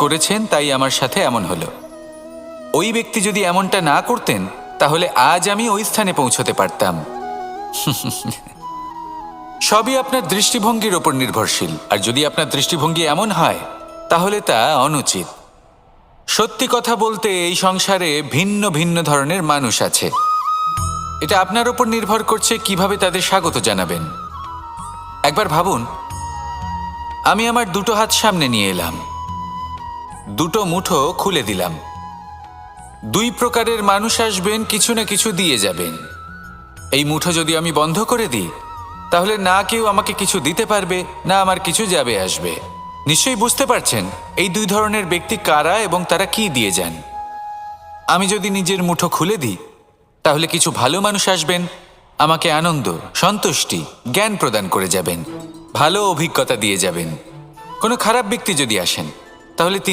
করেছেন, তাই আমার সাথে এমন হলো। ওই ব্যক্তি যদি এমনটা না করতেন তাহলে আজ আমি ওই স্থানে পৌঁছতে পারতাম। সবই আপনার দৃষ্টিভঙ্গির ওপর নির্ভরশীল, আর যদি আপনার দৃষ্টিভঙ্গি এমন হয় তাহলে তা অনুচিত। সত্যি কথা বলতে এই সংসারে ভিন্ন ভিন্ন ধরনের মানুষ আছে। এটা আপনার ওপর নির্ভর করছে কিভাবে তাদের স্বাগত জানাবেন। একবার ভাবুন, আমি আমার দুটো হাত সামনে নিয়ে এলাম, দুটো মুঠো খুলে দিলাম। দুই প্রকারের মানুষ আসবেন, কিছু না কিছু দিয়ে যাবেন। এই মুঠো যদি আমি বন্ধ করে দিই তাহলে না কেউ আমাকে কিছু দিতে পারবে, না আমার কিছু যাবে আসবে। নিশ্চয়ই বুঝতে পারছেন এই দুই ধরনের ব্যক্তি কারা এবং তারা কি দিয়ে যান। আমি যদি নিজের মুঠো খুলে দিই তাহলে কিছু ভালো মানুষ আসবেন, আমাকে আনন্দ, সন্তুষ্টি, জ্ঞান প্রদান করে যাবেন, ভালো অভিজ্ঞতা দিয়ে যাবেন। কোনো খারাপ ব্যক্তি যদি আসেন তাহলে